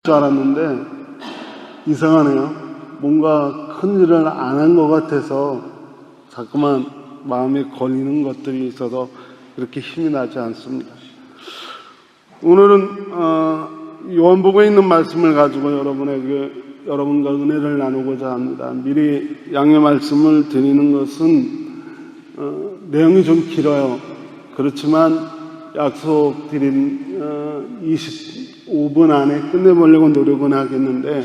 줄 알았는데 이상하네요. 뭔가 큰 일을 안 한 것 같아서 자꾸만 마음에 걸리는 것들이 있어서 그렇게 힘이 나지 않습니다. 오늘은 요한복음에 있는 말씀을 가지고 여러분과 은혜를 나누고자 합니다. 미리 양해 말씀을 드리는 것은 내용이 좀 길어요. 그렇지만 약속드린 25분 안에 끝내보려고 노력은 하겠는데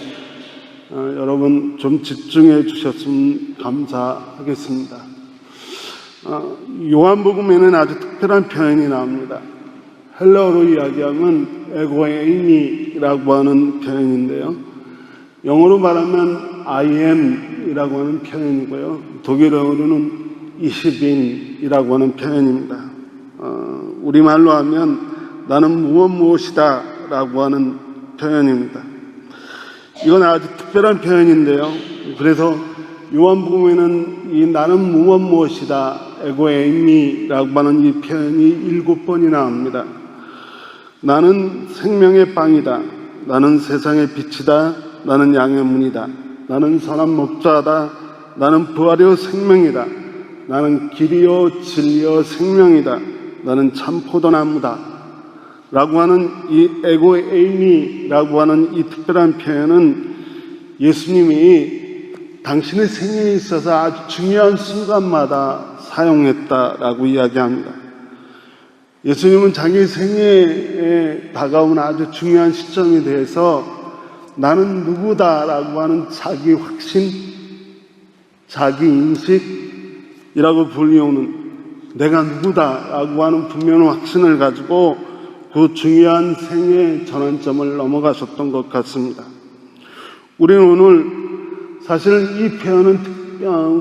여러분 좀 집중해 주셨으면 감사하겠습니다. 요한복음에는 아주 특별한 표현이 나옵니다. 헬라어로 이야기하면 에고에이미라고 하는 표현인데요. 영어로 말하면 I am이라고 하는 표현이고요. 독일어로는 이시빈이라고 하는 표현입니다. 우리말로 하면 나는 무엇이다 라고 하는 표현입니다. 이건 아주 특별한 표현인데요. 그래서 요한복음에는 이 나는 무엇이다 에고에이미라고 하는 이 표현이 7번이 나옵니다. 나는 생명의 빵이다. 나는 세상의 빛이다. 나는 양의 문이다. 나는 선한 목자다. 나는 부활이요 생명이다. 나는 길이요 진리요 생명이다. 나는 참 포도나무다 라고 하는 이 에고에이미라고 하는 이 특별한 표현은 예수님이 당신의 생애에 있어서 아주 중요한 순간마다 사용했다라고 이야기합니다. 예수님은 자기 생애에 다가온 아주 중요한 시점에 대해서 나는 누구다라고 하는 자기 확신, 자기 인식이라고 불리우는 내가 누구다라고 하는 분명한 확신을 가지고 그 중요한 생애 전환점을 넘어가셨던 것 같습니다. 우리는 오늘 사실 이 표현은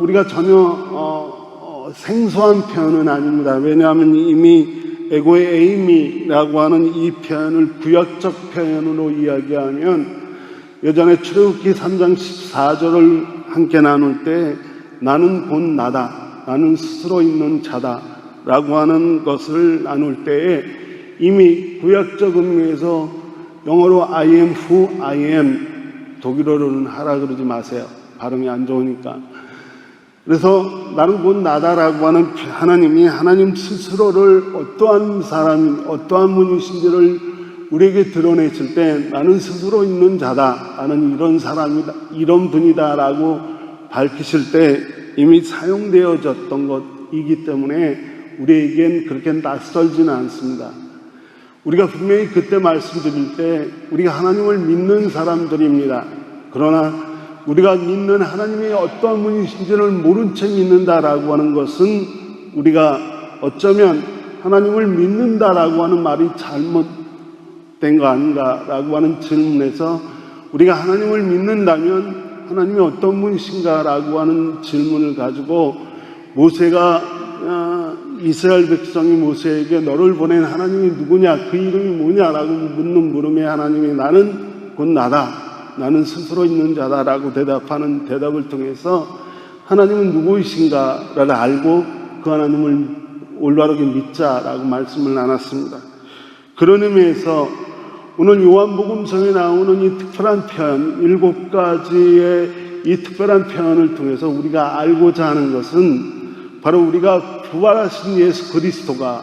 우리가 전혀 생소한 표현은 아닙니다. 왜냐하면 이미 에고에이미라고 하는 이 표현을 구약적 표현으로 이야기하면 예전에 출애굽기 3장 14절을 함께 나눌 때 나는 곧 나다. 나는 스스로 있는 자다 라고 하는 것을 나눌 때에 이미 구약적 의미에서 영어로 I am who I am, 독일어로는 하라 그러지 마세요. 발음이 안 좋으니까. 그래서 나는 곧 나다라고 하는 하나님이 하나님 스스로를 어떠한 사람, 어떠한 분이신지를 우리에게 드러내실 때 나는 스스로 있는 자다. 나는 이런 사람이다. 이런 분이다 라고 밝히실 때 이미 사용되어졌던 것이기 때문에 우리에겐 그렇게 낯설지는 않습니다. 우리가 분명히 그때 말씀드릴 때 우리가 하나님을 믿는 사람들입니다. 그러나 우리가 믿는 하나님이 어떤 분이신지를 모른 채 믿는다라고 하는 것은 우리가 어쩌면 하나님을 믿는다라고 하는 말이 잘못된 거 아닌가라고 하는 질문에서 우리가 하나님을 믿는다면 하나님이 어떤 분이신가라고 하는 질문을 가지고 모세가 이스라엘 백성이 모세에게 너를 보낸 하나님이 누구냐, 그 이름이 뭐냐라고 묻는 물음에 하나님이 나는 곧 나다. 나는 스스로 있는 자다라고 대답하는 대답을 통해서 하나님은 누구이신가를 알고 그 하나님을 올바르게 믿자라고 말씀을 나눴습니다. 그런 의미에서 오늘 요한복음서에 나오는 이 특별한 표현, 7가지의 이 특별한 표현을 통해서 우리가 알고자 하는 것은 바로 우리가 부활하신 예수 그리스도가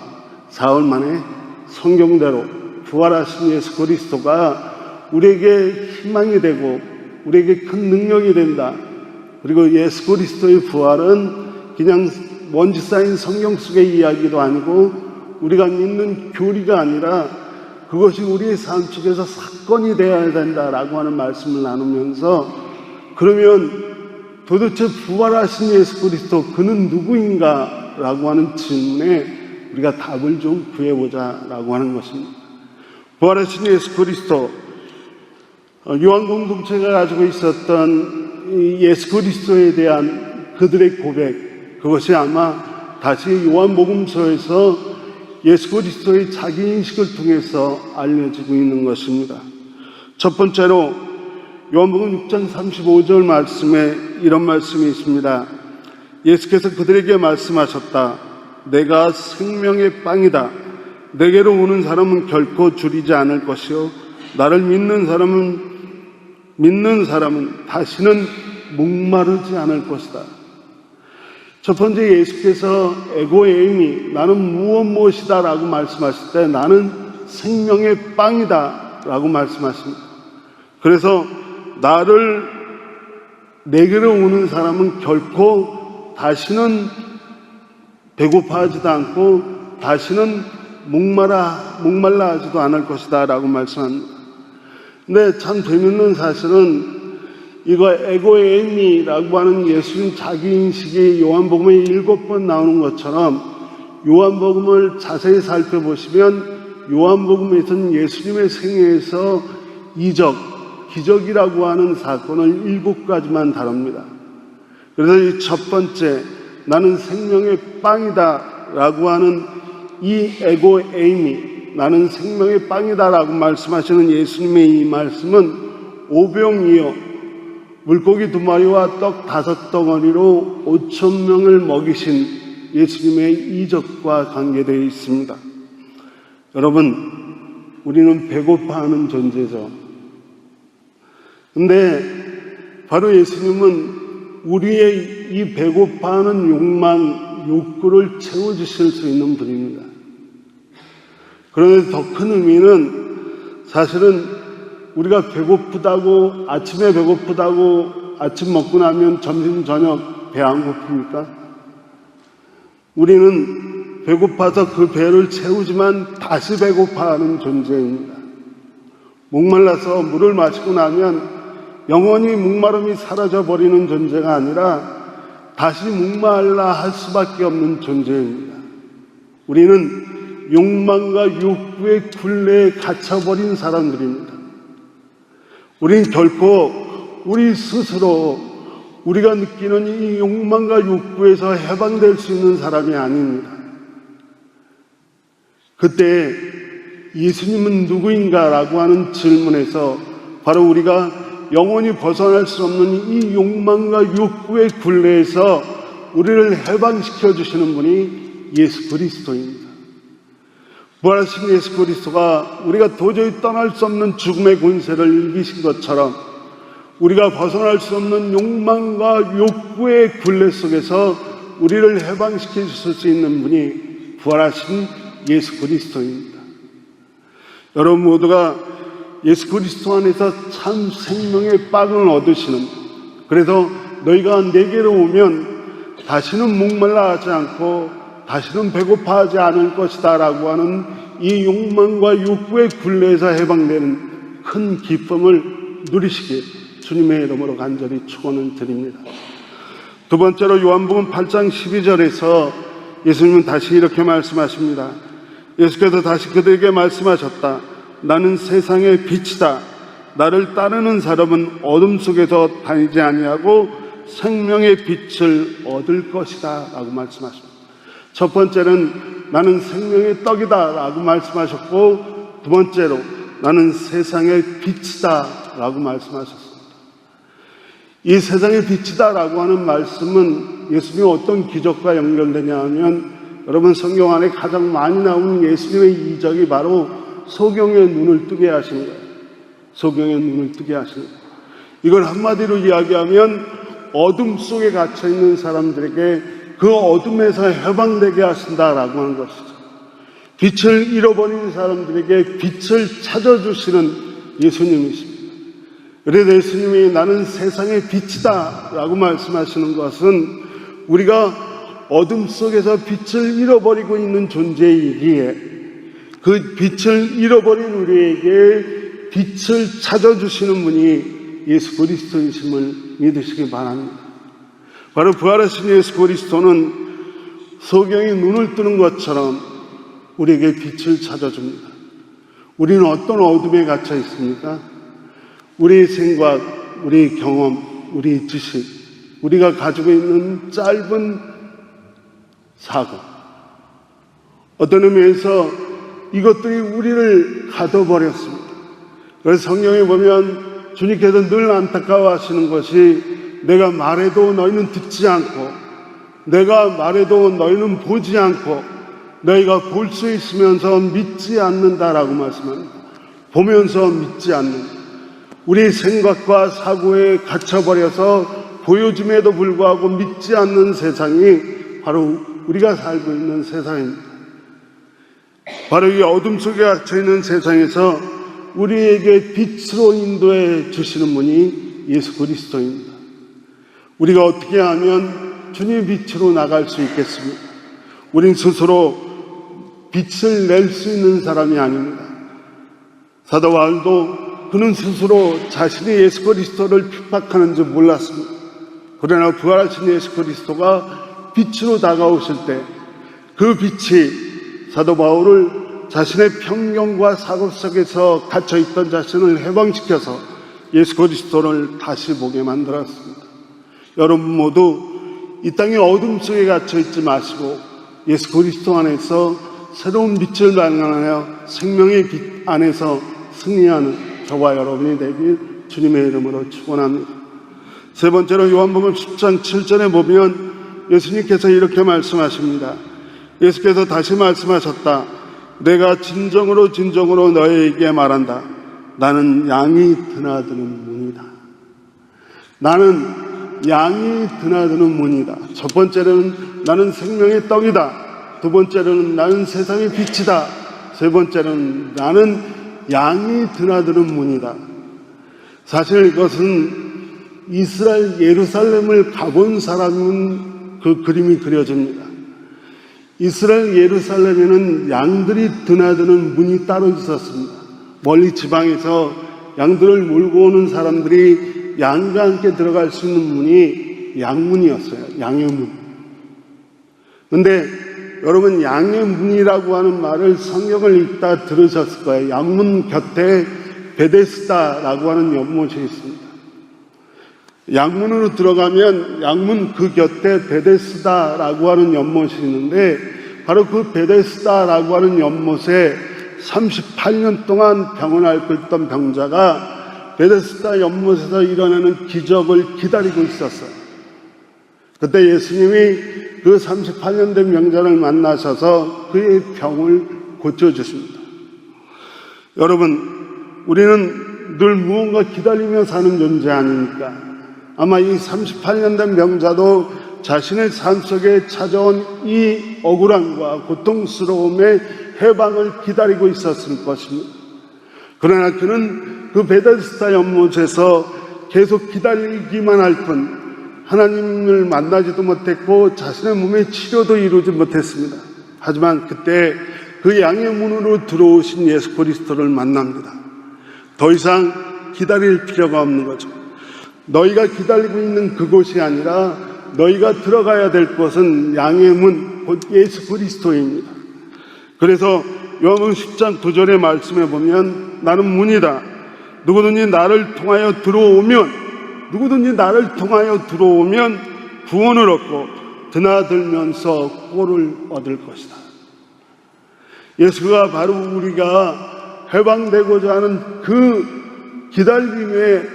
사흘 만에 성경대로 부활하신 예수 그리스도가 우리에게 희망이 되고 우리에게 큰 능력이 된다. 그리고 예수 그리스도의 부활은 그냥 먼지 쌓인 성경 속의 이야기도 아니고 우리가 믿는 교리가 아니라 그것이 우리의 삶 속에서 사건이 되어야 된다라고 하는 말씀을 나누면서 그러면 도대체 부활하신 예수 그리스도 그는 누구인가 라고 하는 질문에 우리가 답을 좀 구해보자 라고 하는 것입니다. 부활하신 예수 그리스도, 요한 공동체가 가지고 있었던 예수 그리스도에 대한 그들의 고백, 그것이 아마 다시 요한복음서에서 예수 그리스도의 자기인식을 통해서 알려지고 있는 것입니다. 첫 번째로 요한복음 6장 35절 말씀에 이런 말씀이 있습니다. 예수께서 그들에게 말씀하셨다. 내가 생명의 빵이다. 내게로 오는 사람은 결코 줄이지 않을 것이요 나를 믿는 사람은 다시는 목마르지 않을 것이다. 첫 번째, 예수께서 에고에이미, 나는 무엇이다 라고 말씀하실 때 나는 생명의 빵이다 라고 말씀하십니다. 그래서 내게로 오는 사람은 결코 다시는 배고파하지도 않고 다시는 목말라 하지도 않을 것이다 라고 말씀합니다. 근데 참 재밌는 사실은 이거 에고에이미라고 하는 예수님 자기인식이 요한복음에 7번 나오는 것처럼 요한복음을 자세히 살펴보시면 요한복음에서는 예수님의 생애에서 기적이라고 하는 사건을 7가지만 다룹니다. 그래서 이 첫 번째, 나는 생명의 빵이다 라고 하는 이 에고에이미, 나는 생명의 빵이다 라고 말씀하시는 예수님의 이 말씀은 오병이어 물고기 2마리와 떡 5덩어리로 5,000명을 먹이신 예수님의 이적과 관계되어 있습니다. 여러분, 우리는 배고파하는 존재죠. 근데 바로 예수님은 우리의 이 배고파하는 욕구를 채워주실 수 있는 분입니다. 그런데 더 큰 의미는 사실은 우리가 배고프다고, 아침에 배고프다고 아침 먹고 나면 점심, 저녁 배 안 고픕니까? 우리는 배고파서 그 배를 채우지만 다시 배고파하는 존재입니다. 목말라서 물을 마시고 나면 영원히 목마름이 사라져버리는 존재가 아니라 다시 목말라 할 수밖에 없는 존재입니다. 우리는 욕망과 욕구의 굴레에 갇혀버린 사람들입니다. 우리는 결코 우리 스스로 우리가 느끼는 이 욕망과 욕구에서 해방될 수 있는 사람이 아닙니다. 그때 예수님은 누구인가 라고 하는 질문에서 바로 우리가 영원히 벗어날 수 없는 이 욕망과 욕구의 굴레에서 우리를 해방시켜 주시는 분이 예수 그리스도입니다. 부활하신 예수 그리스도가 우리가 도저히 떠날 수 없는 죽음의 권세를 이기신 것처럼 우리가 벗어날 수 없는 욕망과 욕구의 굴레 속에서 우리를 해방시켜 주실 수 있는 분이 부활하신 예수 그리스도입니다. 여러분 모두가 예수 그리스도 안에서 참 생명의 빵을 얻으시는, 그래서 너희가 내게로 오면 다시는 목말라 하지 않고 다시는 배고파하지 않을 것이다 라고 하는 이 욕망과 욕구의 굴레에서 해방되는 큰 기쁨을 누리시길 주님의 이름으로 간절히 축원을 드립니다. 두 번째로 요한복음 8장 12절에서 예수님은 다시 이렇게 말씀하십니다. 예수께서 다시 그들에게 말씀하셨다. 나는 세상의 빛이다. 나를 따르는 사람은 어둠 속에서 다니지 아니하고 생명의 빛을 얻을 것이다 라고 말씀하십니다. 첫 번째는 나는 생명의 떡이다 라고 말씀하셨고, 두 번째로 나는 세상의 빛이다 라고 말씀하셨습니다. 이 세상의 빛이다 라고 하는 말씀은 예수님이 어떤 기적과 연결되냐 하면, 여러분 성경 안에 가장 많이 나오는 예수님의 이적이 바로 소경의 눈을 뜨게 하시는 거예요. 소경의 눈을 뜨게 하시는 거예요. 이걸 한마디로 이야기하면 어둠 속에 갇혀있는 사람들에게 그 어둠에서 해방되게 하신다라고 하는 것이죠. 빛을 잃어버린 사람들에게 빛을 찾아주시는 예수님이십니다. 그래서 예수님이 나는 세상의 빛이다 라고 말씀하시는 것은 우리가 어둠 속에서 빛을 잃어버리고 있는 존재이기에 그 빛을 잃어버린 우리에게 빛을 찾아주시는 분이 예수 그리스도이심을 믿으시기 바랍니다. 바로 부활하신 예수 그리스도는 소경이 눈을 뜨는 것처럼 우리에게 빛을 찾아줍니다. 우리는 어떤 어둠에 갇혀 있습니까? 우리의 생각, 우리의 경험, 우리의 지식, 우리가 가지고 있는 짧은 사고, 어떤 의미에서 이것들이 우리를 가둬버렸습니다. 그래서 성경에 보면 주님께서 늘 안타까워하시는 것이 내가 말해도 너희는 듣지 않고 내가 말해도 너희는 보지 않고 너희가 볼 수 있으면서 믿지 않는다라고 말씀합니다. 보면서 믿지 않는, 우리 생각과 사고에 갇혀버려서 보여줌에도 불구하고 믿지 않는 세상이 바로 우리가 살고 있는 세상입니다. 바로 이 어둠 속에 갇혀있는 세상에서 우리에게 빛으로 인도해 주시는 분이 예수 그리스도입니다. 우리가 어떻게 하면 주님의 빛으로 나갈 수 있겠습니까? 우린 스스로 빛을 낼 수 있는 사람이 아닙니다. 사도 바울도 그는 스스로 자신이 예수 그리스도를 핍박하는 줄 몰랐습니다. 그러나 부활하신 예수 그리스도가 빛으로 다가오실 때 그 빛이 사도 바울을 자신의 편견과 사고 속에서 갇혀있던 자신을 해방시켜서 예수 그리스도를 다시 보게 만들었습니다. 여러분 모두 이 땅의 어둠 속에 갇혀있지 마시고 예수 그리스도 안에서 새로운 빛을 발견하여 생명의 빛 안에서 승리하는 저와 여러분이 되길 주님의 이름으로 축원합니다. 세 번째로 요한복음 10장 7절에 보면 예수님께서 이렇게 말씀하십니다. 예수께서 다시 말씀하셨다. 내가 진정으로 진정으로 너희에게 말한다. 나는 양이 드나드는 문이다. 나는 양이 드나드는 문이다. 첫 번째로는 나는 생명의 떡이다. 두 번째로는 나는 세상의 빛이다. 세 번째로는 나는 양이 드나드는 문이다. 사실 이것은 이스라엘 예루살렘을 가본 사람은 그 그림이 그려집니다. 이스라엘 예루살렘에는 양들이 드나드는 문이 따로 있었습니다. 멀리 지방에서 양들을 몰고 오는 사람들이 양과 함께 들어갈 수 있는 문이 양문이었어요. 양의 문. 그런데 여러분, 양의 문이라고 하는 말을 성경을 읽다 들으셨을 거예요. 양문 곁에 베데스다라고 하는 연못이 있습니다. 양문으로 들어가면 양문 그 곁에 베데스다라고 하는 연못이 있는데 바로 그 베데스다라고 하는 연못에 38년 동안 병을 앓고 있던 병자가 베데스다 연못에서 일어나는 기적을 기다리고 있었어요. 그때 예수님이 그 38년 된 병자를 만나셔서 그의 병을 고쳐주십니다. 여러분, 우리는 늘 무언가 기다리며 사는 존재 아닙니까? 아마 이 38년 된 병자도 자신의 삶 속에 찾아온 이 억울함과 고통스러움의 해방을 기다리고 있었을 것입니다. 그러나 그는 그 베데스다 연못에서 계속 기다리기만 할 뿐 하나님을 만나지도 못했고 자신의 몸의 치료도 이루지 못했습니다. 하지만 그때 그 양의 문으로 들어오신 예수 그리스도를 만납니다. 더 이상 기다릴 필요가 없는 거죠. 너희가 기다리고 있는 그곳이 아니라 너희가 들어가야 될 곳은 양의 문, 곧 예수 그리스도입니다. 그래서 요한복음 10장 9절의 말씀에 보면 나는 문이다. 누구든지 나를 통하여 들어오면 구원을 얻고 드나들면서 꼴을 얻을 것이다. 예수가 바로 우리가 해방되고자 하는 그 기다림의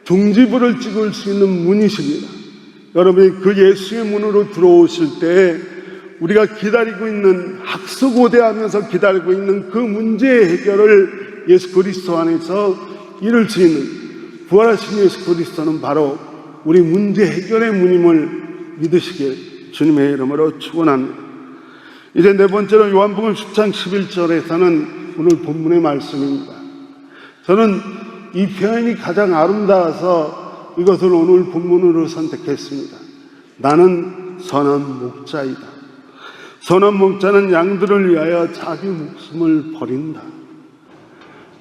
종지부를 찍을 수 있는 문이십니다. 여러분이 그 예수의 문으로 들어오실 때 우리가 기다리고 있는, 학수고대하면서 기다리고 있는 그 문제의 해결을 예수 그리스도 안에서 이룰 수 있는, 부활하신 예수 그리스도는 바로 우리 문제 해결의 문임을 믿으시길 주님의 이름으로 축원합니다. 이제 네 번째로 요한복음 10장 11절에서는 오늘 본문의 말씀입니다. 저는 이 표현이 가장 아름다워서 이것을 오늘 본문으로 선택했습니다. 나는 선한 목자이다. 선한 목자는 양들을 위하여 자기 목숨을 버린다.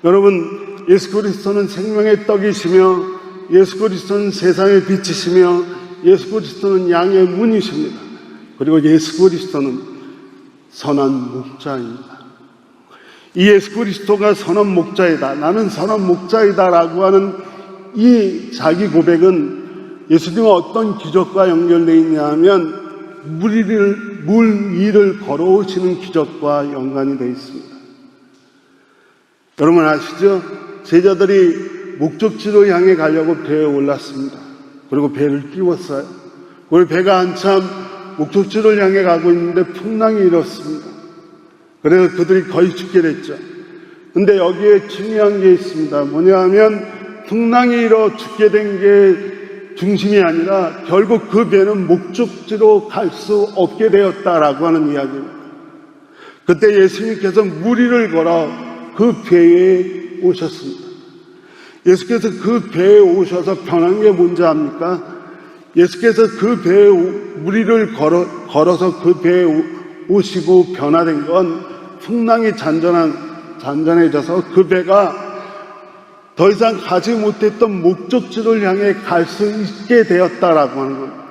여러분, 예수 그리스도는 생명의 떡이시며 예수 그리스도는 세상의 빛이시며 예수 그리스도는 양의 문이십니다. 그리고 예수 그리스도는 선한 목자입니다. 이 예수 그리스도가 선한 목자이다, 나는 선한 목자이다 라고 하는 이 자기 고백은 예수님과 어떤 기적과 연결되어 있냐 하면 물 위를 걸어오시는 기적과 연관이 되어 있습니다. 여러분 아시죠? 제자들이 목적지로 향해 가려고 배에 올랐습니다. 그리고 배를 띄웠어요. 그리고 배가 한참 목적지를 향해 가고 있는데 풍랑이 일었습니다. 그래서 그들이 거의 죽게 됐죠. 근데 여기에 중요한 게 있습니다. 뭐냐 하면 풍랑이 일어 죽게 된 게 중심이 아니라 결국 그 배는 목적지로 갈 수 없게 되었다라고 하는 이야기입니다. 그때 예수님께서 무리를 걸어 그 배에 오셨습니다. 예수께서 그 배에 오셔서 변한 게 뭔지 압니까? 예수께서 그 배에 무리를 걸어서 그 배에 오시고 변화된 건 풍랑이 잔잔해져서 그 배가 더 이상 가지 못했던 목적지를 향해 갈 수 있게 되었다라고 하는 겁니다.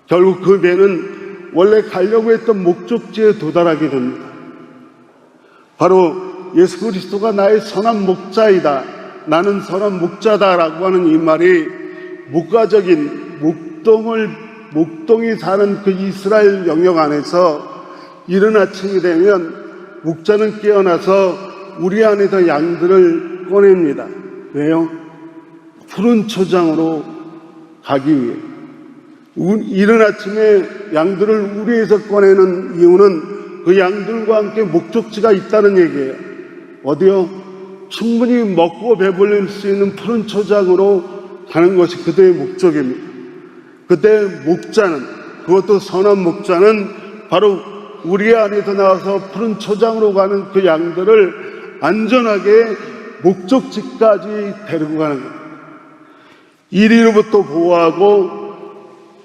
결국 그 배는 원래 가려고 했던 목적지에 도달하게 됩니다. 바로 예수 그리스도가 나의 선한 목자이다, 나는 선한 목자다라고 하는 이 말이 목가적인 목동이 사는 그 이스라엘 영역 안에서 이른 아침이 되면 목자는 깨어나서 우리 안에서 양들을 꺼냅니다. 왜요? 푸른 초장으로 가기 위해. 이른 아침에 양들을 우리에서 꺼내는 이유는 그 양들과 함께 목적지가 있다는 얘기예요. 어디요? 충분히 먹고 배불릴 수 있는 푸른 초장으로 가는 것이 그들의 목적입니다. 그때 목자는, 그것도 선한 목자는 바로 우리 안에서 나와서 푸른 초장으로 가는 그 양들을 안전하게 목적지까지 데리고 가는 겁니다. 이리로부터 보호하고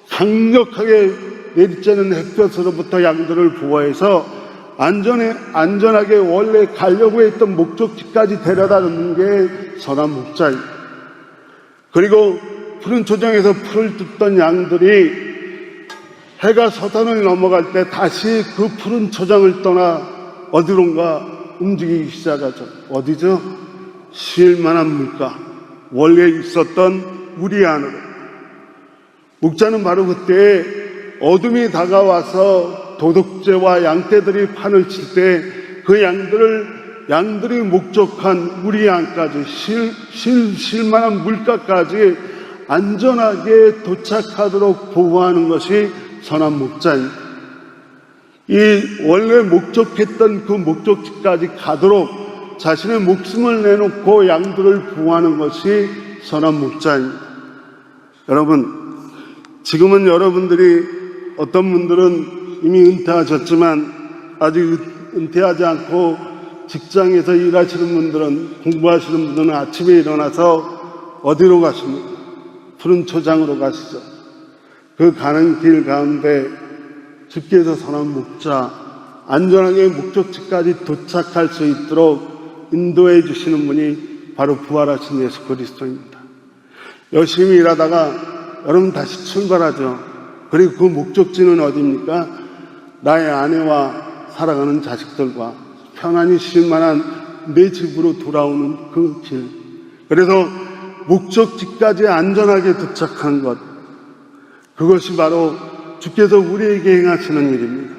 강력하게 내리쬐는 햇볕으로부터 양들을 보호해서 안전하게 원래 가려고 했던 목적지까지 데려다 놓는 게 선한 목자입니다. 그리고 푸른 초장에서 풀을 뜯던 양들이 해가 서산을 넘어갈 때 다시 그 푸른 초장을 떠나 어디론가 움직이기 시작하죠. 어디죠? 쉴 만한 물가, 원래 있었던 우리 안으로. 목자는 바로 그때 어둠이 다가와서 도둑새와 양떼들이 판을 칠 때 그 양들이 목적한 우리 안까지 쉴 만한 물가까지 안전하게 도착하도록 보호하는 것이 선한 목자입니다. 이 원래 목적했던 그 목적지까지 가도록 자신의 목숨을 내놓고 양들을 보호하는 것이 선한 목자입니다. 여러분, 지금은 여러분들이 어떤 분들은 이미 은퇴하셨지만 아직 은퇴하지 않고 직장에서 일하시는 분들은, 공부하시는 분들은 아침에 일어나서 어디로 가십니까? 푸른 초장으로 가시죠. 그 가는 길 가운데 주께서 선한 목자, 안전하게 목적지까지 도착할 수 있도록 인도해 주시는 분이 바로 부활하신 예수 그리스도입니다. 열심히 일하다가 여러분 다시 출발하죠. 그리고 그 목적지는 어디입니까? 나의 아내와 살아가는 자식들과 편안히 쉴 만한 내 집으로 돌아오는 그 길. 그래서 목적지까지 안전하게 도착한 것, 그것이 바로 주께서 우리에게 행하시는 일입니다.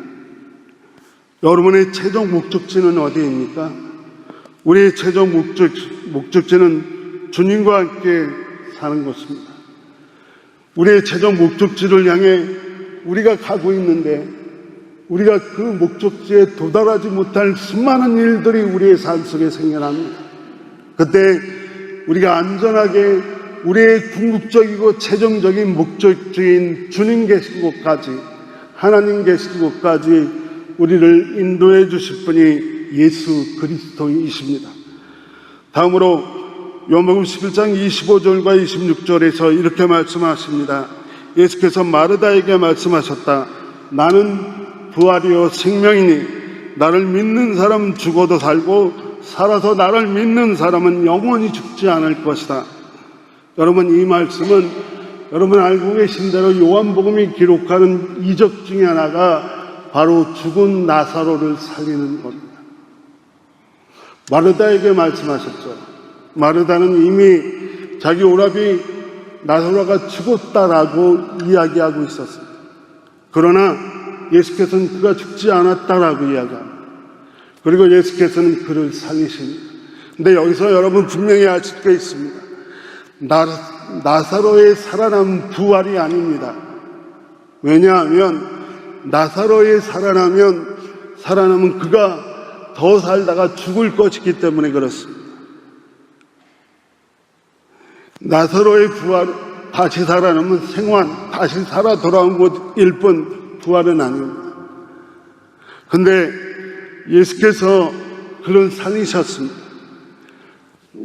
여러분의 최종 목적지는 어디입니까? 우리의 최종 목적지는 주님과 함께 사는 것입니다. 우리의 최종 목적지를 향해 우리가 가고 있는데 우리가 그 목적지에 도달하지 못할 수많은 일들이 우리의 삶 속에 생겨납니다. 그때 우리가 안전하게 우리의 궁극적이고 최종적인 목적지인 주님 계신 곳까지, 하나님 계신 곳까지 우리를 인도해 주실 분이 예수 그리스도이십니다. 다음으로 요한복음 11장 25절과 26절에서 이렇게 말씀하십니다. 예수께서 마르다에게 말씀하셨다. 나는 부활이요 생명이니 나를 믿는 사람은 죽어도 살고 살아서 나를 믿는 사람은 영원히 죽지 않을 것이다. 여러분, 이 말씀은 여러분 알고 계신 대로 요한복음이 기록하는 이적 중에 하나가 바로 죽은 나사로를 살리는 겁니다. 마르다에게 말씀하셨죠. 마르다는 이미 자기 오라비 나사로가 죽었다라고 이야기하고 있었습니다. 그러나 예수께서는 그가 죽지 않았다라고 이야기합니다. 그리고 예수께서는 그를 살리십니다. 근데 여기서 여러분 분명히 아실 게 있습니다. 나사로의 살아남은 부활이 아닙니다. 왜냐하면 나사로의 살아남은 그가 더 살다가 죽을 것이기 때문에 그렇습니다. 나사로의 부활, 다시 살아나면 생還, 다시 살아 돌아온 것일 뿐 부활은 아닙니다. 근데 예수께서 그를 살리셨습니다.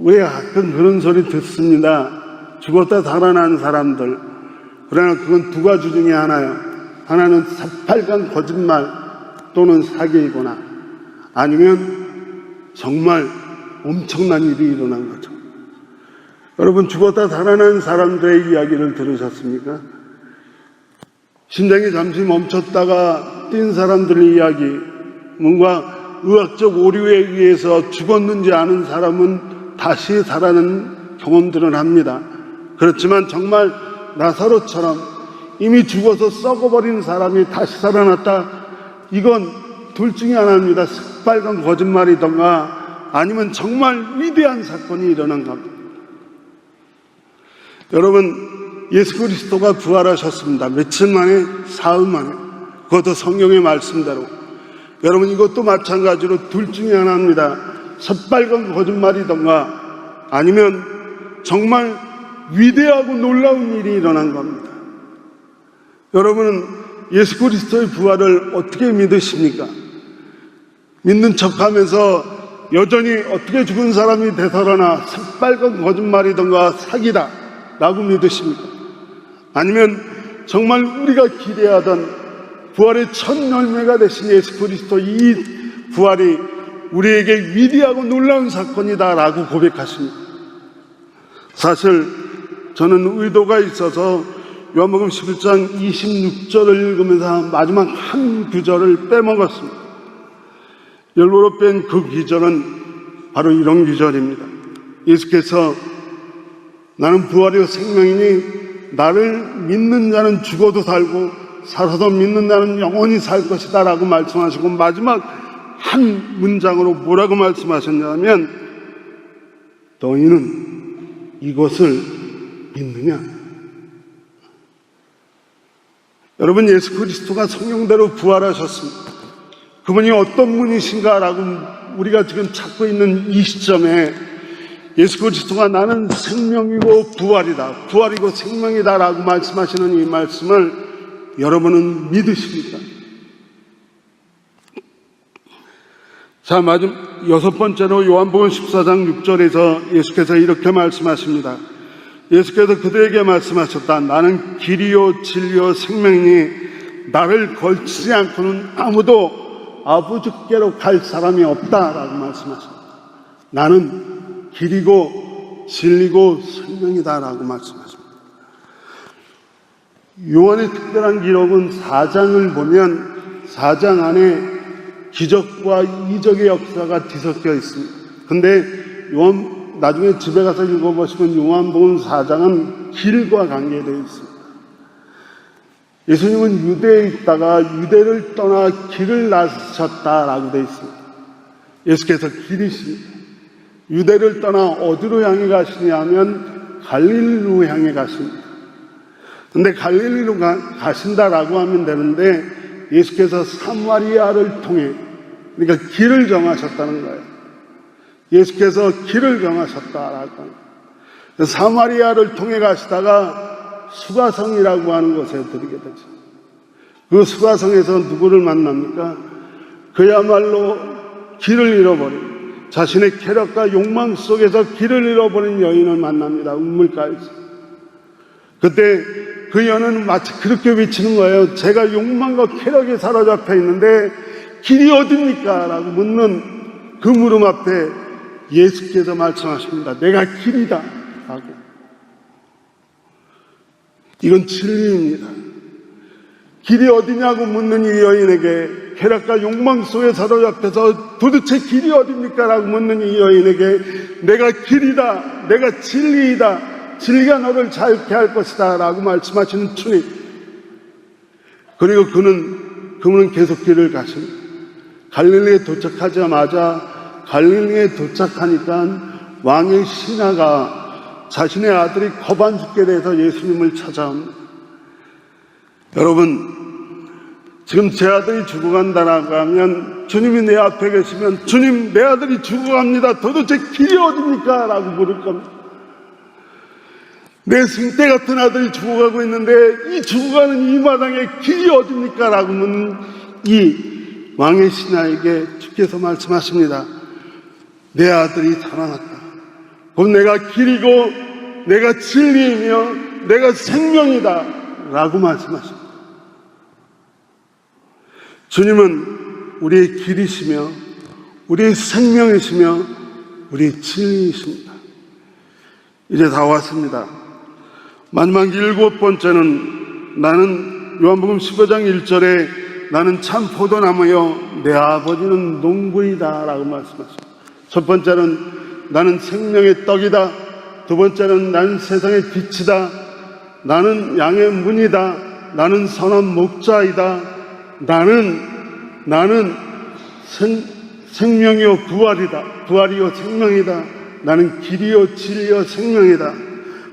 왜 가끔 그런 소리 듣습니다. 죽었다 살아난 사람들. 그러나 그건 두 가지 중에 하나요. 하나는 새빨간 거짓말 또는 사기이거나 아니면 정말 엄청난 일이 일어난 거죠. 여러분, 죽었다 살아난 사람들의 이야기를 들으셨습니까? 심장이 잠시 멈췄다가 뛴 사람들의 이야기, 뭔가 의학적 오류에 의해서 죽었는지 아는 사람은 다시 살아난 경험들을 합니다. 그렇지만 정말 나사로처럼 이미 죽어서 썩어버린 사람이 다시 살아났다, 이건 둘 중에 하나입니다. 새빨간 거짓말이던가 아니면 정말 위대한 사건이 일어난 겁니다. 여러분, 예수 그리스도가 부활하셨습니다. 며칠 만에? 사흘 만에. 그것도 성경의 말씀대로. 여러분, 이것도 마찬가지로 둘 중에 하나입니다. 새빨간 거짓말이던가 아니면 정말 위대하고 놀라운 일이 일어난 겁니다. 여러분은 예수 그리스도의 부활을 어떻게 믿으십니까? 믿는 척하면서 여전히 어떻게 죽은 사람이 되살아나 새빨간 거짓말이던가 사기다 라고 믿으십니까? 아니면 정말 우리가 기대하던 부활의 첫 열매가 되신 예수 그리스도, 이 부활이 우리에게 위대하고 놀라운 사건이다 라고 고백하십니다. 사실 저는 의도가 있어서 요한복음 11장 26절을 읽으면서 마지막 한 구절을 빼먹었습니다. 일부러 뺀 그 구절은 바로 이런 구절입니다. 예수께서 나는 부활이요 생명이니 나를 믿는 자는 죽어도 살고 살아도 믿는 자는 영원히 살 것이다 라고 말씀하시고 마지막 한 문장으로 뭐라고 말씀하셨냐면 너희는 이것을 믿느냐? 여러분, 예수 그리스도가 성령대로 부활하셨습니다. 그분이 어떤 분이신가라고 우리가 지금 찾고 있는 이 시점에 예수 그리스도가 나는 생명이고 부활이다, 부활이고 생명이다 라고 말씀하시는 이 말씀을 여러분은 믿으십니까? 자, 여섯 번째로 요한복음 14장 6절에서 예수께서 이렇게 말씀하십니다. 예수께서 그들에게 말씀하셨다. 나는 길이요 진리요 생명이니 나를 걸치지 않고는 아무도 아버지께로 갈 사람이 없다라고 말씀하십니다. 나는 길이고 진리고 생명이다라고 말씀하십니다. 요한의 특별한 기록은 4장을 보면 4장 안에 기적과 이적의 역사가 뒤섞여 있습니다. 근데 나중에 집에 가서 읽어보시면 요한복음 4장은 길과 관계되어 있습니다. 예수님은 유대에 있다가 유대를 떠나 길을 나서셨다라고 되어 있습니다. 예수께서 길이십니다. 유대를 떠나 어디로 향해 가시냐면 갈릴리로 향해 가십니다. 근데 갈릴리로 가신다라고 하면 되는데 예수께서 사마리아를 통해, 그러니까 길을 정하셨다는 거예요. 예수께서 길을 정하셨다라고 합니다. 사마리아를 통해 가시다가 수가성이라고 하는 곳에 들게 되죠. 그 수가성에서 누구를 만납니까? 그야말로 길을 잃어버린, 자신의 쾌락과 욕망 속에서 길을 잃어버린 여인을 만납니다. 우물가에서. 그때 그 여인은 마치 그렇게 외치는 거예요. 제가 욕망과 쾌락에 사로잡혀 있는데 길이 어딥니까? 라고 묻는 그 물음 앞에 예수께서 말씀하십니다. 내가 길이다 라고. 이건 진리입니다. 길이 어디냐고 묻는 이 여인에게, 쾌락과 욕망 속에 사로잡혀서 도대체 길이 어딥니까? 라고 묻는 이 여인에게 내가 길이다, 내가 진리이다, 진리가 너를 자유케 할 것이다 라고 말씀하시는 주님. 그리고 그분은 계속 길을 가십니다. 갈릴리에 도착하자마자, 갈릴리에 도착하니까 왕의 신하가 자신의 아들이 거반 죽게 돼서 예수님을 찾아옵니다. 여러분, 지금 제 아들이 죽어간다라고 하면 주님이 내 앞에 계시면 주님 내 아들이 죽어갑니다. 도대체 길이 어딥니까? 라고 물을 겁니다. 내 생때 같은 아들이 죽어가고 있는데 이 죽어가는 이 마당에 길이 어딥니까? 라고 묻는 이 왕의 신하에게 주께서 말씀하십니다. 내 아들이 살아났다. 그럼 내가 길이고 내가 진리이며 내가 생명이다 라고 말씀하십니다. 주님은 우리의 길이시며 우리의 생명이시며 우리의 진리이십니다. 이제 다 왔습니다. 마지막 7번째는 나는 요한복음 15장 1절에 나는 참 포도나무여 내 아버지는 농부이다 라고 말씀하십니다. 첫 번째는 나는 생명의 떡이다. 두 번째는 나는 세상의 빛이다. 나는 양의 문이다. 나는 선한 목자이다. 나는 생명이요 부활이다. 부활이요 생명이다. 나는 길이요 진리요 생명이다.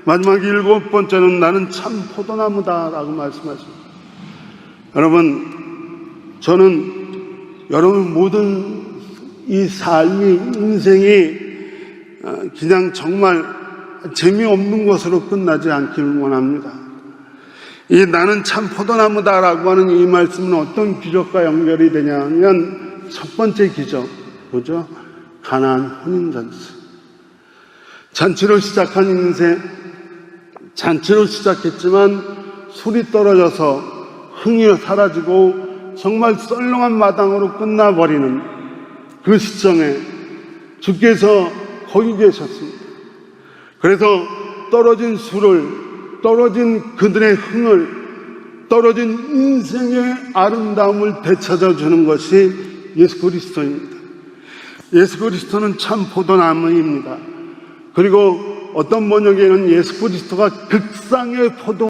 마지막 7번째는 나는 참 포도나무다 라고 말씀하십니다. 여러분, 저는 여러분 모든 이 삶이 인생이 그냥 정말 재미없는 것으로 끝나지 않기를 원합니다. 이 나는 참 포도나무다라고 하는 이 말씀은 어떤 기적과 연결이 되냐면 첫 번째 기적, 뭐죠? 가나안 혼인잔치. 잔치로 시작한 인생, 잔치로 시작했지만 술이 떨어져서 흥이 사라지고 정말 썰렁한 마당으로 끝나버리는 그 시점에 주께서 거기 계셨습니다. 그래서 떨어진 술을, 떨어진 그들의 흥을, 떨어진 인생의 아름다움을 되찾아주는 것이 예수 그리스도입니다. 예수 그리스도는 참 포도나무입니다. 그리고 어떤 번역에는 예수 그리스도가 극상의 포도